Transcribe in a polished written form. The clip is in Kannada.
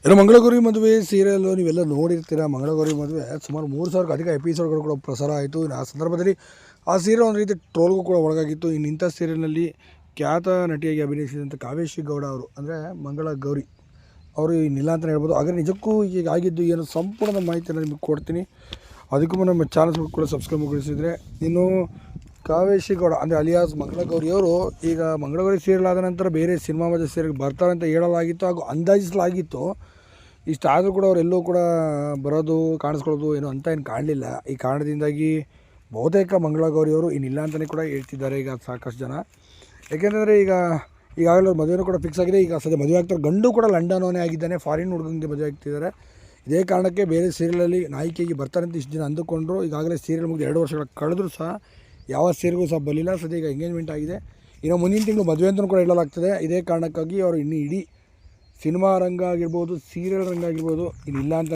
ಇನ್ನು ಮಂಗಳಗೌರಿ ಮದುವೆ ಸೀರಿಯಲ್ಲು ನೀವೆಲ್ಲ ನೋಡಿರ್ತೀರ. ಮಂಗಳಗೌರಿ ಮದುವೆ ಸುಮಾರು 3,000ಕ್ಕೂ ಅಧಿಕ ಎಪಿಸೋಡ್ಗಳು ಕೂಡ ಪ್ರಸಾರ ಆಯಿತು. ಇನ್ನು ಆ ಸಂದರ್ಭದಲ್ಲಿ ಆ ಸೀರಿಯಲ್ ಒಂದು ರೀತಿ ಟ್ರೋಲ್ಗೂ ಕೂಡ ಒಳಗಾಗಿತ್ತು. ಇನ್ನು ಇಂಥ ಸೀರಿಯಲ್ನಲ್ಲಿ ಖ್ಯಾತ ನಟಿಯಾಗಿ ಅಭಿನಯಿಸಿದಂಥ ಕಾವೇಶಿ ಗೌಡ ಅವರು, ಅಂದರೆ ಮಂಗಳಗೌರಿ ಅವರು ಇನ್ನಿಲ್ಲ ಅಂತಲೇ ಹೇಳ್ಬೋದು. ಹಾಗೆ ನಿಜಕ್ಕೂ ಈಗ ಆಗಿದ್ದು ಏನು ಸಂಪೂರ್ಣದ ಮಾಹಿತಿಯನ್ನು ನಿಮಗೆ ಕೊಡ್ತೀನಿ. ಅದಕ್ಕೂ ಮುನ್ನ ನಮ್ಮ ಚಾನಲ್ ಕೂಡ ಸಬ್ಸ್ಕ್ರೈಬ್ ಮಾಡಿಸಿದರೆ. ಇನ್ನು ಕಾವೇಶಿ ಗೌಡ ಅಂದರೆ ಅಲಿಯಾಸ್ ಮಂಗಳಗೌರಿಯವರು ಈಗ ಮಂಗಳಗೌರಿ ಸೀರಿಯಲ್ ಆದ ನಂತರ ಬೇರೆ ಸಿನಿಮಾ ಮತ್ತು ಸೀರಿಯಲ್ ಬರ್ತಾರೆ ಅಂತ ಹೇಳಲಾಗಿತ್ತು ಹಾಗೂ ಅಂದಾಜಿಸಲಾಗಿತ್ತು. ಇಷ್ಟಾದರೂ ಕೂಡ ಅವರೆಲ್ಲೂ ಕೂಡ ಬರೋದು ಕಾಣಿಸ್ಕೊಳ್ಳೋದು ಏನು ಅಂತ ಏನು ಕಾಣಲಿಲ್ಲ. ಈ ಕಾರಣದಿಂದಾಗಿ ಬಹುತೇಕ ಮಂಗಳಗೌರಿಯವರು ಇನ್ನಿಲ್ಲ ಅಂತಲೇ ಕೂಡ ಹೇಳ್ತಿದ್ದಾರೆ ಈಗ ಸಾಕಷ್ಟು ಜನ. ಏಕೆಂದರೆ ಈಗಾಗಲೇ ಅವ್ರ ಮದುವೆನೂ ಕೂಡ ಫಿಕ್ಸ್ ಆಗಿದೆ. ಈಗ ಸದ್ಯ ಮದುವೆ ಆಗ್ತಾರೆ. ಗಂಡು ಕೂಡ ಲಂಡನ್ನೇ ಆಗಿದ್ದಾನೆ, ಫಾರಿನ್ ಹುಡುಗನಿಗೆ ಮದುವೆ ಆಗ್ತಿದ್ದಾರೆ. ಇದೇ ಕಾರಣಕ್ಕೆ ಬೇರೆ ಸೀರಿಯಲಲ್ಲಿ ನಾಯಕಿಯಾಗಿ ಬರ್ತಾರೆ ಅಂತ ಇಷ್ಟು ದಿನ ಅಂದುಕೊಂಡ್ರು. ಈಗಾಗಲೇ ಸೀರಿಯಲ್ ಮುಗಿದು 2 ವರ್ಷಗಳ ಕಳೆದರೂ ಸಹ ಯಾವ ಸೀರಿಯಲ್ಗೂ ಸಹ ಬರಲಿಲ್ಲ. ಸದ್ಯ ಈಗ ಎಂಗೇಜ್ಮೆಂಟ್ ಆಗಿದೆ. ಇನ್ನು ಮುಂದಿನ ತಿಂಗಳು ಮದುವೆ ಅಂತಲೂ ಕೂಡ ಹೇಳಲಾಗ್ತದೆ. ಇದೇ ಕಾರಣಕ್ಕಾಗಿ ಅವರು ಇನ್ನೂ ಇಡೀ ಸಿನಿಮಾ ರಂಗ ಆಗಿರ್ಬೋದು, ಸೀರಿಯಲ್ ರಂಗ ಆಗಿರ್ಬೋದು ಇನ್ನಿಲ್ಲ ಅಂತ